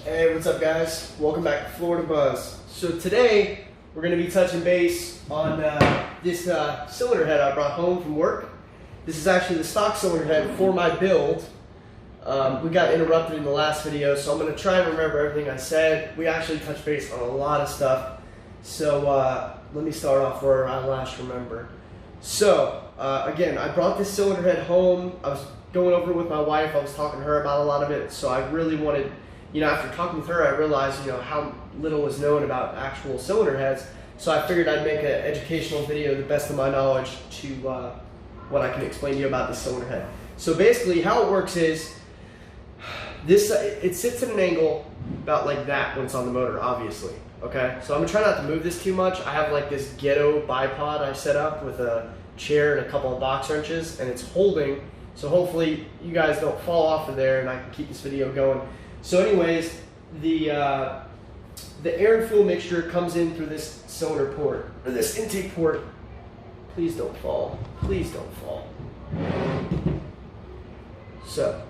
Hey, what's up guys? Welcome back to Florida Buzz. So today we're going to be touching base on this cylinder head I brought home from work. This is actually the stock cylinder head for my build. We got interrupted in the last video, so I'm going to try and remember everything I said. We actually touched base on a lot of stuff. So let me start off where I last remember. So again, I brought this cylinder head home. I was going over it with my wife. I was talking to her about a lot of it, so I really wanted, after talking with her, I realized, how little was known about actual cylinder heads. So I figured I'd make an educational video to the best of my knowledge to what I can explain to you about the cylinder head. So basically how it works is, it sits at an angle about like that when it's on the motor, obviously. Okay, so I'm gonna try not to move this too much. I have like this ghetto bipod I set up with a chair and a couple of box wrenches, and it's holding, so hopefully you guys don't fall off of there and I can keep this video going. So anyways, the air and fuel mixture comes in through this cylinder port, or this intake port. Please don't fall. Please don't fall. So,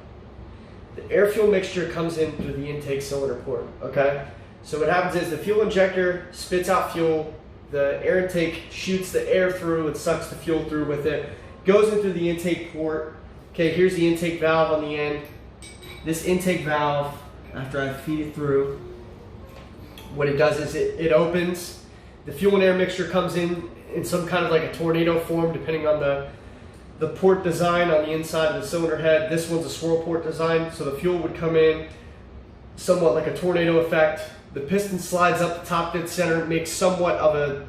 the air fuel mixture comes in through the intake cylinder port, okay? So what happens is the fuel injector spits out fuel, the air intake shoots the air through and sucks the fuel through with it, goes in through the intake port. Okay, here's the intake valve on the end. This intake valve, after I feed it through, what it does is it opens, the fuel and air mixture comes in some kind of like a tornado form depending on the port design on the inside of the cylinder head. This one's a swirl port design, so the fuel would come in somewhat like a tornado effect. The piston slides up the top dead center, makes somewhat of a,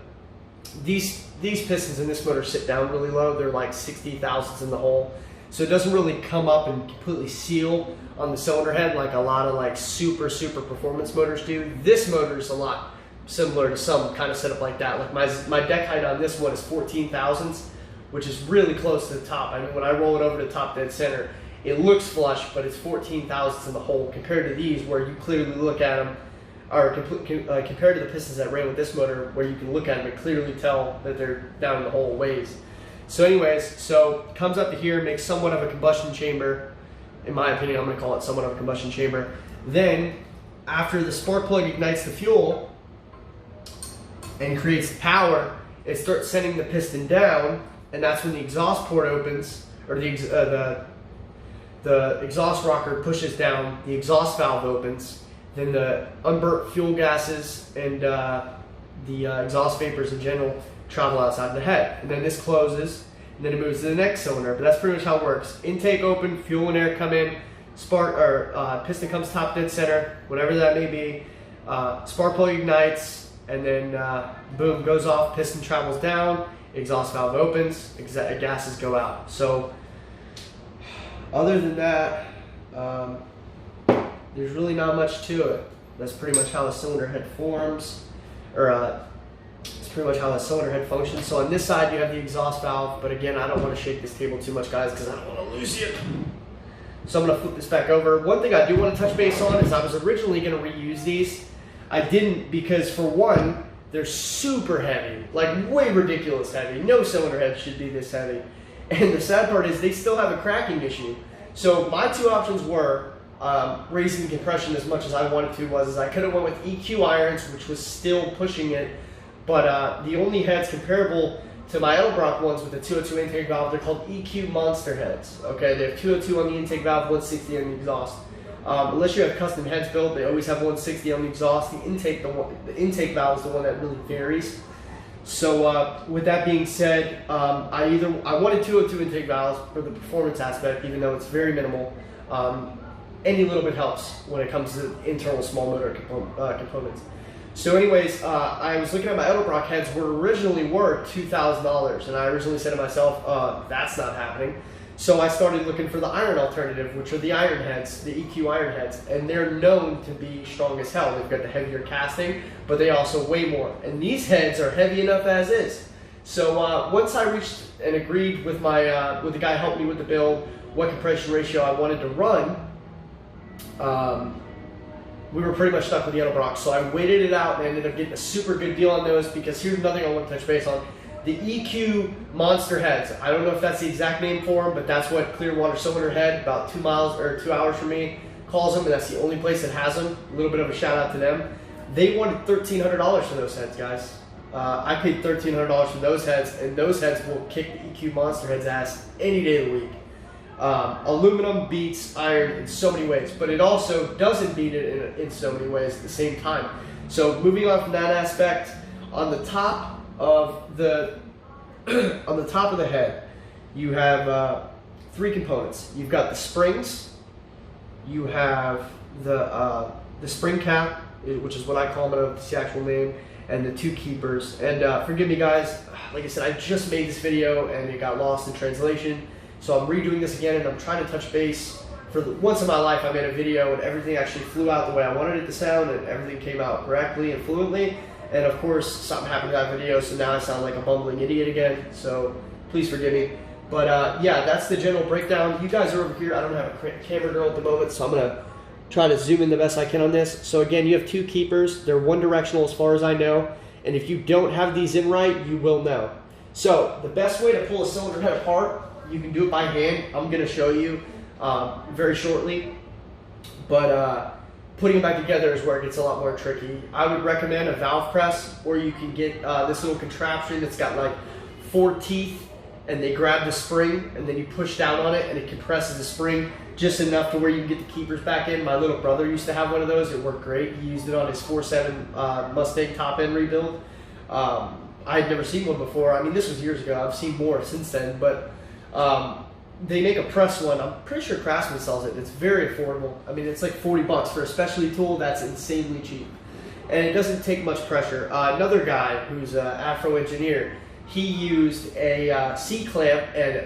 these pistons in this motor sit down really low. They're like 60 thousandths in the hole. So it doesn't really come up and completely seal on the cylinder head like a lot of like super performance motors do. This motor is a lot similar to some kind of setup like that. Like my deck height on this one is 14 thousandths, which is really close to the top. I mean, when I roll it over to top dead center, it looks flush, but it's 14 thousandths in the hole compared to these where you clearly look at them, or compared to the pistons that ran with this motor where you can look at them and clearly tell that they're down in the hole ways. So anyways, so it comes up to here, makes somewhat of a combustion chamber. In my opinion, I'm going to call it somewhat of a combustion chamber. Then, after the spark plug ignites the fuel and creates power, it starts sending the piston down, and that's when the exhaust port opens, or the exhaust rocker pushes down, the exhaust valve opens, then the unburnt fuel gases and the exhaust vapors in general travel outside the head. And then this closes, and then it moves to the next cylinder. But that's pretty much how it works. Intake open, fuel and air come in, piston comes top dead center, whatever that may be. Spark plug ignites, and then boom, goes off, piston travels down, exhaust valve opens, gases go out. So other than that, there's really not much to it. That's pretty much how a cylinder head forms, or it's pretty much how a cylinder head functions. So on this side you have the exhaust valve, but again, I don't want to shake this table too much, guys, because I don't want to lose you. So I'm going to flip this back over. One thing I do want to touch base on is I was originally going to reuse these. I didn't, because for one, they're super heavy, like way ridiculous heavy. No cylinder head should be this heavy. And the sad part is they still have a cracking issue. So my two options were raising the compression as much as I wanted to. I could have went with EQ irons, which was still pushing it, but the only heads comparable to my Edelbrock ones with the 202 intake valve, they're called EQ monster heads. Okay, they have 202 on the intake valve, 160 on the exhaust. Unless you have custom heads built, they always have 160 on the exhaust. The intake valve is the one that really varies. So with that being said, I wanted 202 intake valves for the performance aspect, even though it's very minimal. Any little bit helps when it comes to internal small motor components. So anyways, I was looking at my Edelbrock heads, were originally worth $2,000, and I originally said to myself, that's not happening. So I started looking for the iron alternative, which are the iron heads, the EQ iron heads, and they're known to be strong as hell. They've got the heavier casting, but they also weigh more. And these heads are heavy enough as is. So once I reached and agreed with my with the guy who helped me with the build, what compression ratio I wanted to run, we were pretty much stuck with the Edelbrock. So I waited it out and ended up getting a super good deal on those, because here's another thing I want to touch base on. The EQ monster heads. I don't know if that's the exact name for them, but that's what Clearwater Cylinder Head, about 2 miles or 2 hours from me, calls them, and that's the only place that has them. A little bit of a shout out to them. They wanted $1,300 for those heads, guys. I paid $1,300 for those heads, and those heads will kick the EQ Monster Head's ass any day of the week. Aluminum beats iron in so many ways, but it also doesn't beat it in so many ways at the same time. So moving on from that aspect, on the top of the on the top of the head, you have 3 components. You've got the springs, you have the spring cap, which is what I call them, it's the actual name, and the 2 keepers. And forgive me guys, like I said, I just made this video and it got lost in translation, so I'm redoing this again, and I'm trying to touch base. For once in my life I made a video and everything actually flew out the way I wanted it to sound, and everything came out correctly and fluently, and of course something happened to that video, so now I sound like a bumbling idiot again, so please forgive me. But yeah, that's the general breakdown. You guys are over here. I don't have a camera girl at the moment, so I'm going to try to zoom in the best I can on this. So again, you have 2 keepers. They're one directional as far as I know, and if you don't have these in right, you will know. So the best way to pull a cylinder head apart, you can do it by hand. I'm going to show you very shortly, but putting them back together is where it gets a lot more tricky. I would recommend a valve press, or you can get this little contraption that's got like 4 teeth, and they grab the spring, and then you push down on it, and it compresses the spring just enough to where you can get the keepers back in. My little brother used to have one of those. It worked great. He used it on his 4.7 Mustang top end rebuild. I had never seen one before. I mean, this was years ago. I've seen more since then, but they make a press one. I'm pretty sure Craftsman sells it. It's very affordable. I mean, it's like 40 bucks for a specialty tool. That's insanely cheap, and it doesn't take much pressure. Another guy who's an Afro engineer, he used a C-clamp and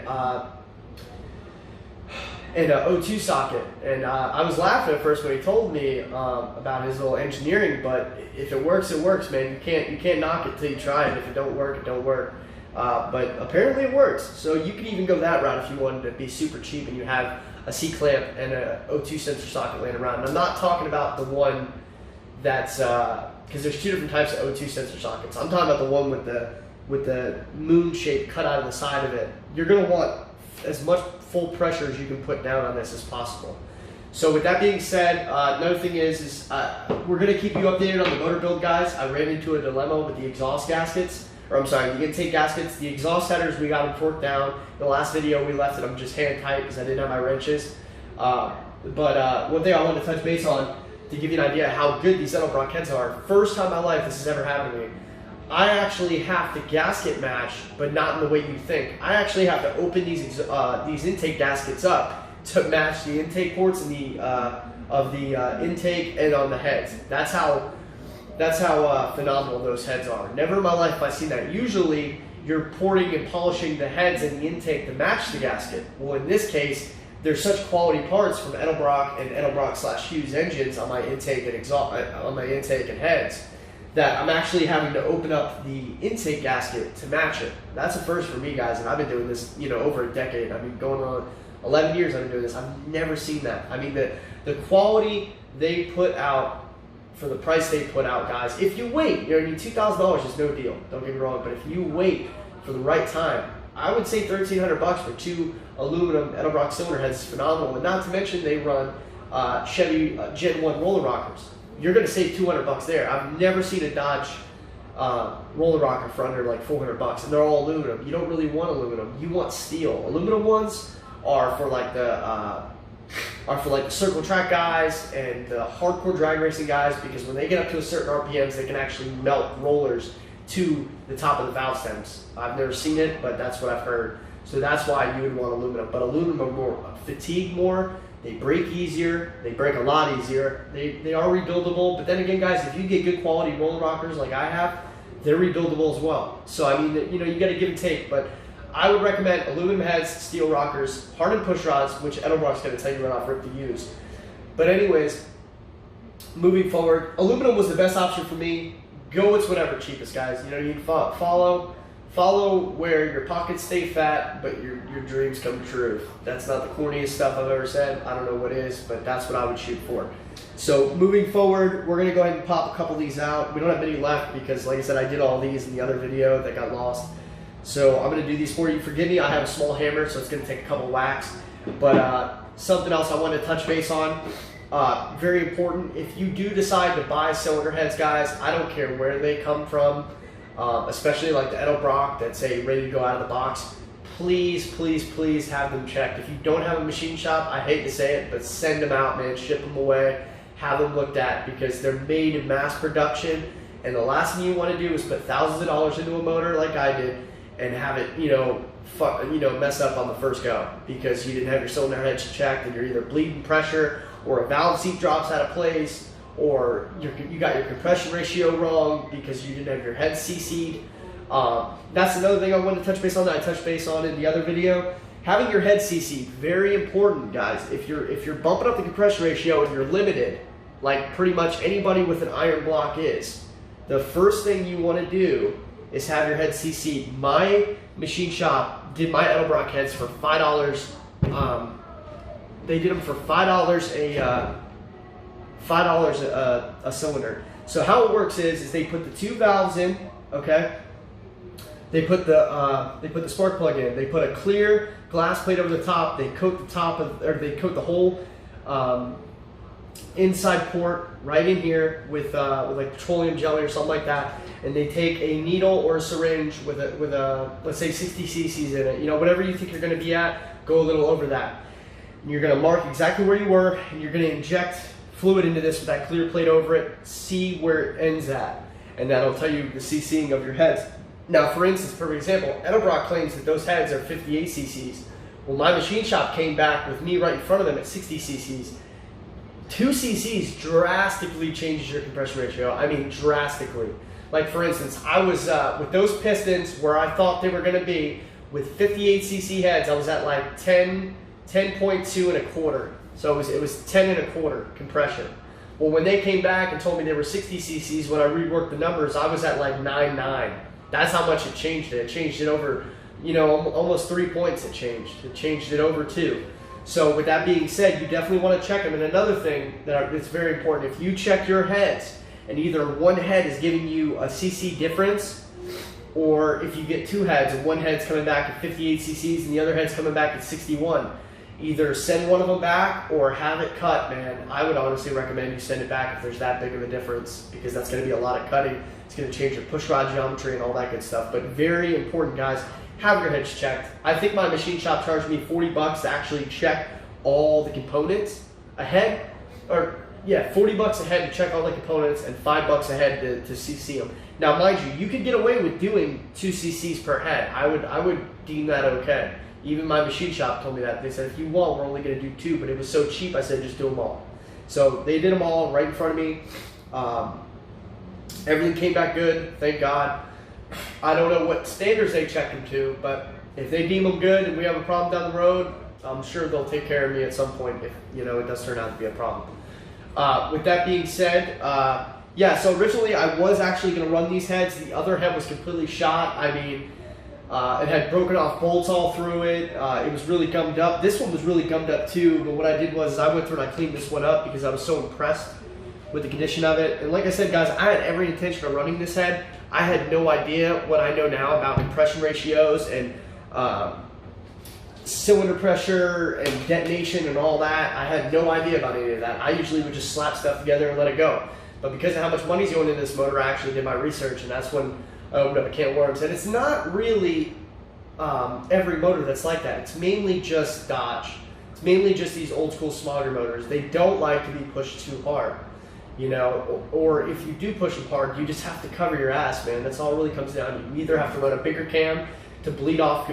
an O2 socket, and I was laughing at first when he told me about his little engineering. But if it works, it works, man. You can't knock it till you try it. If it don't work, it don't work. But apparently it works. So you could even go that route if you wanted to be super cheap and you have a C-clamp and an O2 sensor socket laying around. And I'm not talking about the one that's because there's 2 different types of O2 sensor sockets. I'm talking about the one with the moon shape cut out of the side of it. You're going to want as much full pressure as you can put down on this as possible. So with that being said, another thing is we're going to keep you updated on the motor build, guys. I ran into a dilemma with the exhaust gaskets, or I'm sorry, the intake gaskets. The exhaust headers, we got them torqued down. In the last video, we left them just hand tight because I didn't have my wrenches. But one thing I wanted to touch base on to give you an idea of how good these Edelbrock heads are. First time in my life this has ever happened to me. I actually have to gasket match, but not in the way you think. I actually have to open these intake gaskets up to match the intake ports and the intake and on the heads. That's how phenomenal those heads are. Never in my life have I seen that. Usually you're porting and polishing the heads and the intake to match the gasket. Well, in this case, there's such quality parts from Edelbrock and Edelbrock/Hughes engines on my intake and heads that I'm actually having to open up the intake gasket to match it. That's a first for me, guys, and I've been doing this, over a decade. I mean, going on 11 years I've been doing this. I've never seen that. I mean, the quality they put out for the price they put out, guys, if you wait, $2,000 is no deal, don't get me wrong, but if you wait for the right time, I would say $1,300 for 2 aluminum Edelbrock cylinder heads is phenomenal, and not to mention they run Chevy Gen 1 roller rockers. You're going to save $200 there. I've never seen a Dodge roller rocker for under like $400, and they're all aluminum. You don't really want aluminum. You want steel. Aluminum ones are for like the circle track guys and the hardcore drag racing guys, because when they get up to a certain RPMs, they can actually melt rollers to the top of the valve stems. I've never seen it, but that's what I've heard. So that's why you would want aluminum. But aluminum are more fatigue more. They break easier. They break a lot easier. They are rebuildable. But then again, guys, if you get good quality roller rockers like I have, they're rebuildable as well. So I mean, you got to give and take. But I would recommend aluminum heads, steel rockers, hardened push rods, which Edelbrock's going to tell you right off rip to use. But anyways, moving forward, aluminum was the best option for me. Go with whatever cheapest, guys. You can follow where your pockets stay fat, but your dreams come true. That's not the corniest stuff I've ever said. I don't know what is, but that's what I would shoot for. So moving forward, we're going to go ahead and pop a couple of these out. We don't have many left because, like I said, I did all these in the other video that got lost. So I'm going to do these for you. Forgive me, I have a small hammer, so it's going to take a couple whacks. But something else I wanted to touch base on Very important. If you do decide to buy cylinder heads, guys, I don't care where they come from, especially like the Edelbrock that's ready to go out of the box. Please, please, please have them checked. If you don't have a machine shop, I hate to say it, but send them out, man. Ship them away. Have them looked at, because they're made in mass production, and the last thing you want to do is put thousands of dollars into a motor like I did and have it, mess up on the first go because you didn't have your cylinder heads checked, and you're either bleeding pressure, or a valve seat drops out of place, or you got your compression ratio wrong because you didn't have your head CC'd. That's another thing I wanted to touch base on that I touched base on in the other video. Having your head CC'd, very important, guys. If you're bumping up the compression ratio and you're limited, like pretty much anybody with an iron block is, the first thing you want to do is have your head CC'd. My machine shop did my Edelbrock heads for $5. They did them for $5 a cylinder. So how it works is they put the two valves in, okay? They put the spark plug in. They put a clear glass plate over the top. They coat the whole inside port right in here with like petroleum jelly or something like that. And they take a needle or a syringe with a let's say 60 cc's in it. Whatever you think you're going to be at, go a little over that. And you're going to mark exactly where you were, and you're going to inject fluid into this with that clear plate over it. See where it ends at, and that'll tell you the cc'ing of your heads. Now, for instance, for example, Edelbrock claims that those heads are 58 cc's. Well, my machine shop came back with me right in front of them at 60 cc's. 2 cc's drastically changes your compression ratio. I mean, drastically. Like, for instance, I was, with those pistons where I thought they were going to be, with 58 cc heads, I was at like 10.2 and a quarter. So it was 10 and a quarter compression. Well, when they came back and told me they were 60 cc's, when I reworked the numbers, I was at like 9.9. That's how much it changed it. It changed it over, almost 3 points it changed. It changed it over 2. So with that being said, you definitely want to check them. And another thing that's very important, if you check your heads and either one head is giving you a cc difference, or if you get 2 heads and one head's coming back at 58 cc's and the other head's coming back at 61, either send one of them back or have it cut, man. I would honestly recommend you send it back if there's that big of a difference, because that's going to be a lot of cutting. It's going to change your push rod geometry and all that good stuff. But very important, guys, have your heads checked. I think my machine shop charged me $40 to actually check all the components ahead, or yeah, $40 a head to check all the components and $5 a head to CC them. Now, mind you, you could get away with doing 2 cc's per head. I would deem that okay. Even my machine shop told me that. They said, if you want, we're only going to do 2, but it was so cheap, I said, just do them all. So they did them all right in front of me. Everything came back good, thank God. I don't know what standards they checked them to, but if they deem them good and we have a problem down the road, I'm sure they'll take care of me at some point if it does turn out to be a problem. With that being said, yeah, so originally I was actually going to run these heads. The other head was completely shot. I mean, it had broken off bolts all through it. It was really gummed up. This one was really gummed up too, but what I did was I went through and I cleaned this one up because I was so impressed with the condition of it. And like I said, guys, I had every intention of running this head. I had no idea what I know now about compression ratios and cylinder pressure and detonation and all that. I had no idea about any of that. I usually would just slap stuff together and let it go. But because of how much money's going into this motor, I actually did my research, and that's when I opened up a can of worms. And it's not really every motor that's like that. It's mainly just Dodge. It's mainly just these old school Smogger motors. They don't like to be pushed too hard, or if you do push them hard, you just have to cover your ass, man. That's all it really comes down to. You either have to run a bigger cam to bleed off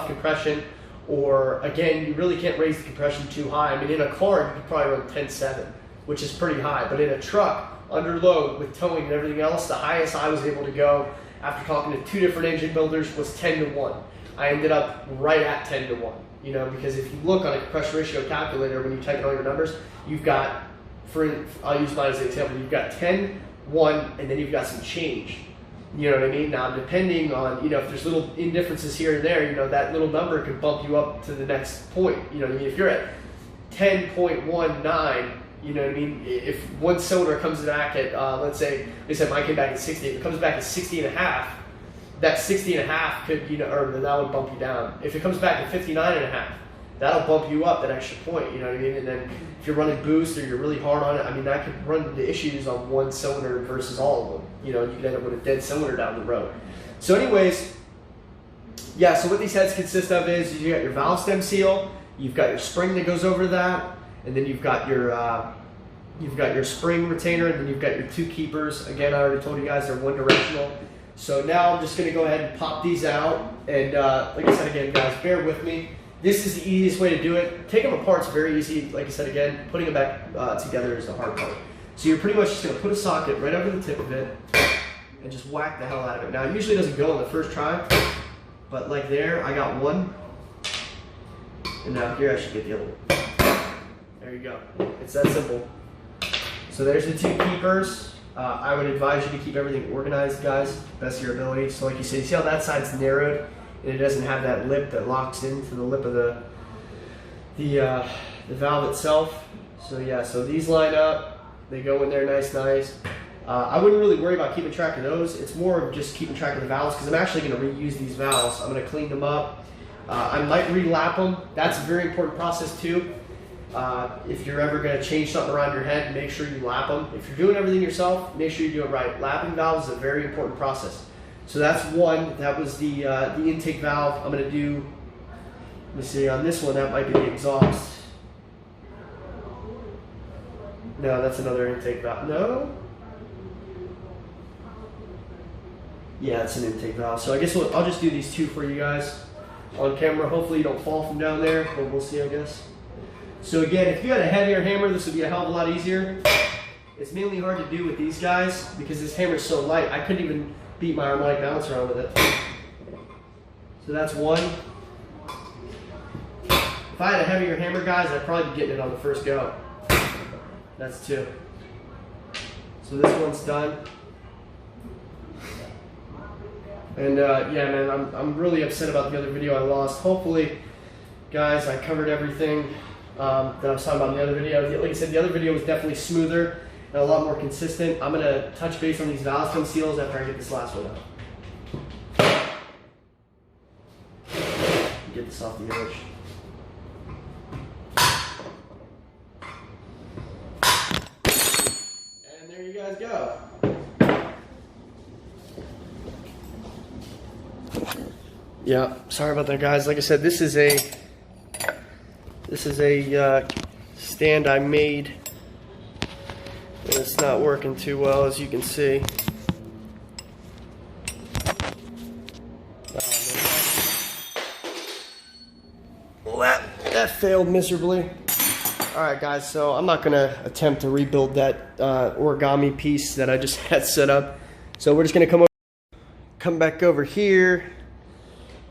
compression, or again, you really can't raise the compression too high. I mean, in a car, you could probably run 10.7, which is pretty high, but in a truck, under load with towing and everything else, the highest I was able to go after talking to 2 different engine builders was 10-1. I ended up right at 10-1, because if you look on a compression ratio calculator, when you type in all your numbers, you've got, I'll use mine as an example, you've got 10, 1, and then you've got some change. You know what I mean? Now, depending on, if there's little indifferences here and there, that little number could bump you up to the next point. If you're at 10.19, you know what I mean? If one cylinder comes back at, let's say, they said mine came back at 60. If it comes back at 60 and a half, that 60 and a half could, or that would bump you down. If it comes back at 59 and a half, that'll bump you up that extra point, you know what I mean? And then if you're running boost or you're really hard on it, I mean, that could run into issues on one cylinder versus all of them. You know, you could end up with a dead cylinder down the road. So anyways, yeah, so what these heads consist of is you got your valve stem seal, you've got your spring that goes over that, and then you've got your spring retainer, and then you've got your two keepers. Again, I already told you guys they're one directional. So now I'm just gonna go ahead and pop these out. And like I said again, guys, bear with me. This is the easiest way to do it. Take them apart is very easy. Like I said again, putting them back together is the hard part. So you're pretty much just gonna put a socket right over the tip of it and just whack the hell out of it. Now it usually doesn't go on the first try, but like there, I got one. And now here I should get the other one. There you go. It's that simple. So there's the two keepers. I would advise you to keep everything organized, guys, best of your ability. So like you see how that side's narrowed and it doesn't have that lip that locks into the lip of the valve itself. So yeah, so these line up, they go in there nice. I wouldn't really worry about keeping track of those. It's more of just keeping track of the valves because I'm actually going to reuse these valves. I'm going to clean them up. I might relap them. That's a very important process too. If you're ever going to change something around your head, make sure you lap them. If you're doing everything yourself, make sure you do it right. Lapping valves is a very important process. So that's one. That was the intake valve. I'm going to do, let me see, on this one, that might be the exhaust. No, that's another intake valve. No? Yeah, it's an intake valve. So I guess I'll just do these two for you guys on camera. Hopefully you don't fall from down there, but we'll see, I guess. So again, if you had a heavier hammer, this would be a hell of a lot easier. It's mainly hard to do with these guys because this hammer is so light. I couldn't even beat my harmonic balance around with it. So that's one. If I had a heavier hammer, guys, I'd probably be getting it on the first go. That's two. So this one's done. And yeah, man, I'm really upset about the other video I lost. Hopefully, guys, I covered everything that I was talking about in the other video. Like I said, the other video was definitely smoother and a lot more consistent. I'm gonna touch base on these valve stem seals after I get this last one out. Get this off the edge. And there you guys go. Yeah, sorry about that, guys. Like I said, this is a stand I made, and it's not working too well, as you can see. Well, that failed miserably. All right, guys. So I'm not gonna attempt to rebuild that origami piece that I just had set up. So we're just gonna come back over here.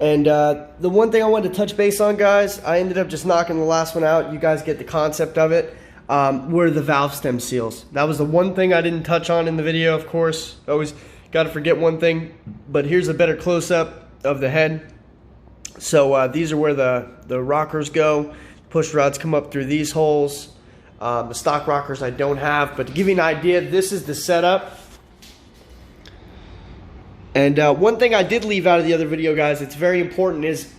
And the one thing I wanted to touch base on, guys, I ended up just knocking the last one out. You guys get the concept of it. Were the valve stem seals. That was the one thing I didn't touch on in the video, of course. Always got to forget one thing. But here's a better close-up of the head. So these are where the rockers go. Push rods come up through these holes. The stock rockers I don't have. But to give you an idea, this is the setup. And one thing I did leave out of the other video, guys, it's very important, is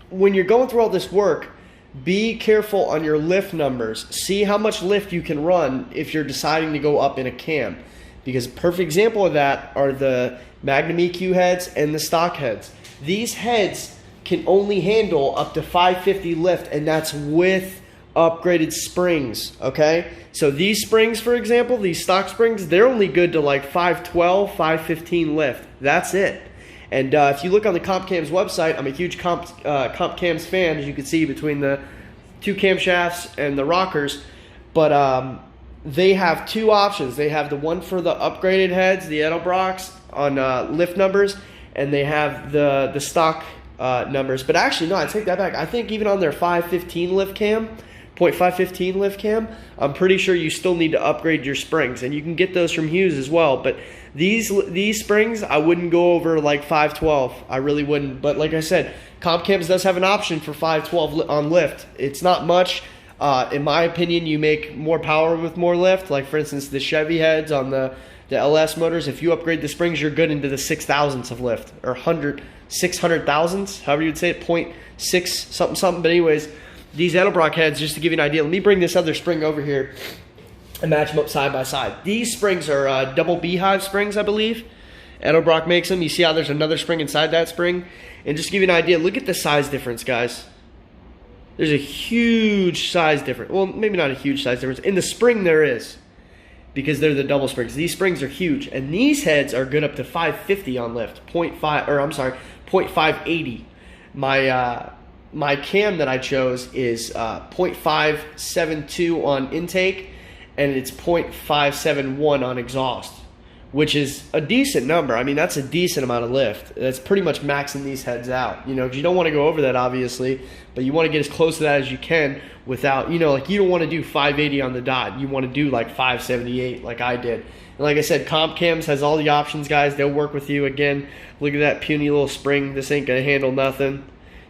when you're going through all this work, be careful on your lift numbers. See how much lift you can run if you're deciding to go up in a cam. Because a perfect example of that are the Magnum EQ heads and the stock heads. These heads can only handle up to 550 lift, and that's with upgraded springs, okay? So these springs, for example, these stock springs, they're only good to like 512, 515 lift. That's it. And if you look on the CompCams website, I'm a huge CompCams fan, as you can see between the two camshafts and the rockers. But they have two options. They have the one for the upgraded heads, the Edelbrocks, on lift numbers, and they have the stock numbers. But actually, no, I take that back. I think even on their 515 lift cam, 0.515 lift cam, I'm pretty sure you still need to upgrade your springs, and you can get those from Hughes as well. But these springs, I wouldn't go over like 512. I really wouldn't. But like I said, CompCams does have an option for 512 on lift. It's not much. In my opinion, you make more power with more lift. Like for instance, the Chevy heads on the LS motors, if you upgrade the springs, you're good into the 6,000ths of lift, or 600 thousandths, however you'd say it, 0.6 something something. But anyways, these Edelbrock heads, just to give you an idea, let me bring this other spring over here and match them up side by side. These springs are double beehive springs, I believe. Edelbrock makes them. You see how there's another spring inside that spring? And just to give you an idea, look at the size difference, guys. There's a huge size difference. Well, maybe not a huge size difference. In the spring there is, because they're the double springs. These springs are huge. And these heads are good up to 550 on lift. 0.580. My cam that I chose is 0.572 on intake, and it's 0.571 on exhaust, which is a decent number. I mean, that's a decent amount of lift. That's pretty much maxing these heads out. You know, 'cause you don't want to go over that, obviously, but you want to get as close to that as you can without, you know, like you don't want to do 580 on the dot. You want to do like 578 like I did. And like I said, Comp Cams has all the options, guys. They'll work with you. Again, look at that puny little spring. This ain't going to handle nothing.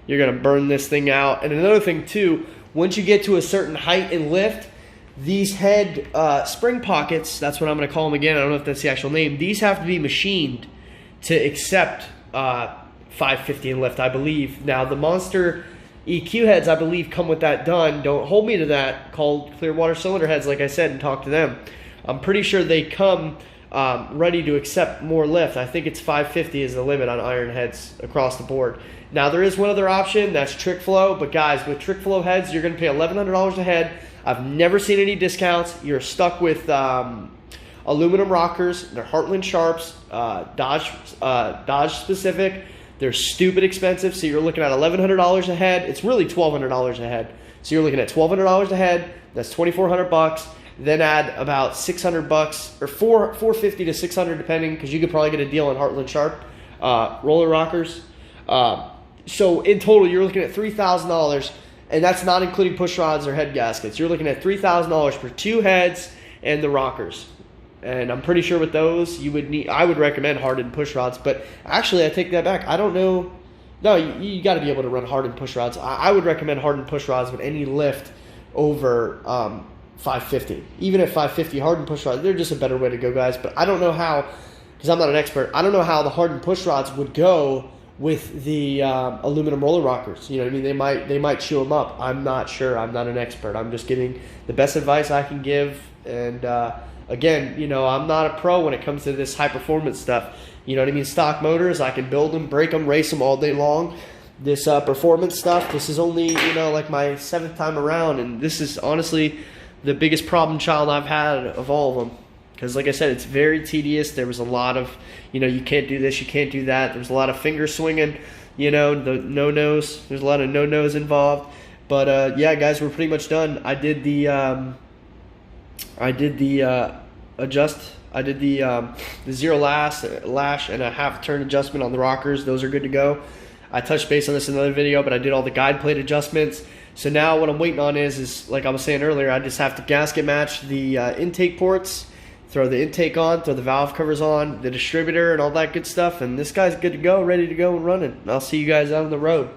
You're going to burn this thing out. And another thing, too, once you get to a certain height and lift, these head spring pockets, that's what I'm going to call them again. I don't know if that's the actual name. These have to be machined to accept 550 in lift, I believe. Now, the Monster EQ heads, I believe, come with that done. Don't hold me to that. Call Clearwater Cylinder Heads, like I said, and talk to them. I'm pretty sure they come ready to accept more lift. I think it's 550 is the limit on iron heads across the board. Now, there is one other option. That's Trick Flow. But, guys, with Trick Flow heads, you're going to pay $1,100 a head. I've never seen any discounts. You're stuck with aluminum rockers. They're Heartland Sharps, Dodge specific. They're stupid expensive, so you're looking at $1,100 a head. It's really $1,200 a head. So you're looking at $1,200 a head. That's $2,400 bucks. Then add about $600 bucks or $450 to $600 depending, because you could probably get a deal on Heartland Sharp roller rockers. So in total, you're looking at $3,000. And that's not including push rods or head gaskets. You're looking at $3,000 for 2 heads and the rockers. And I'm pretty sure with those, you would need, I would recommend hardened push rods. But actually, I take that back. I don't know. No, you got to be able to run hardened push rods. I would recommend hardened push rods with any lift over 550. Even at 550, hardened push rods, they're just a better way to go, guys. But I don't know how, because I'm not an expert, I don't know how the hardened push rods would go with the aluminum roller rockers. You know what I mean? They might chew them up. I'm not sure. I'm not an expert. I'm just giving the best advice I can give. And again, you know, I'm not a pro when it comes to this high performance stuff. You know what I mean? Stock motors, I can build them, break them, race them all day long. This performance stuff, this is only, you know, like my 7th time around, and this is honestly the biggest problem child I've had of all of them. Because like I said, it's very tedious. There was a lot of, you know, you can't do this, you can't do that. There's a lot of finger swinging, you know, the no-nos. There's a lot of no-nos involved. But yeah, guys, we're pretty much done. I did the zero lash and a half turn adjustment on the rockers. Those are good to go. I touched base on this in another video, but I did all the guide plate adjustments. So now what I'm waiting on is like I was saying earlier, I just have to gasket match the intake ports, throw the intake on, throw the valve covers on, the distributor and all that good stuff, and this guy's good to go, ready to go and running. I'll see you guys out on the road.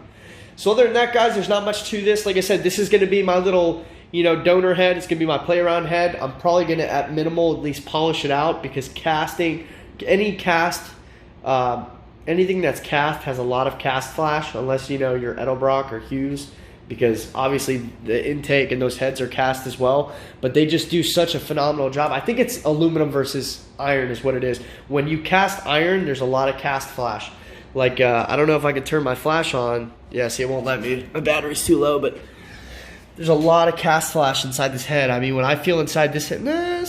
So other than that, guys, there's not much to this. Like I said, this is going to be my little, you know, donor head. It's going to be my play around head. I'm probably going to, at minimal, at least polish it out, because casting, anything that's cast has a lot of cast flash, unless, you know, you're Edelbrock or Hughes, because obviously the intake and those heads are cast as well. But they just do such a phenomenal job. I think it's aluminum versus iron is what it is. When you cast iron, there's a lot of cast flash. Like, I don't know if I can turn my flash on. Yeah, see, it won't let me. My battery's too low, but there's a lot of cast flash inside this head. I mean, when I feel inside this head, nah,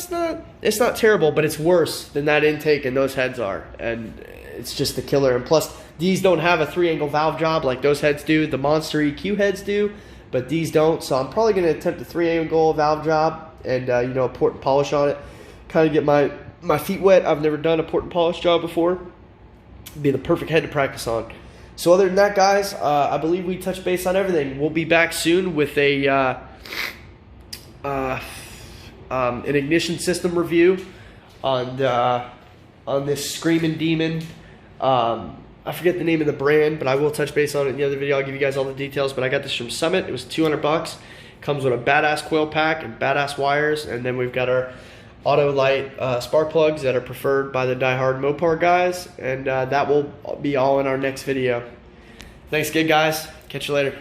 it's not terrible, but it's worse than that intake and those heads are. And it's just the killer. And plus, these don't have a 3-angle valve job like those heads do. The Monster EQ heads do, but these don't. So I'm probably going to attempt a 3-angle valve job and, you know, a port and polish on it. Kind of get my feet wet. I've never done a port and polish job before. It'd be the perfect head to practice on. So other than that, guys, I believe we touched base on everything. We'll be back soon with an ignition system review on this Screaming Demon. I forget the name of the brand, but I will touch base on it in the other video. I'll give you guys all the details. But I got this from Summit. It was $200. Comes with a badass coil pack and badass wires, and then we've got our auto light spark plugs that are preferred by the diehard Mopar guys, and that will be all in our next video. Thanks again, guys. Catch you later.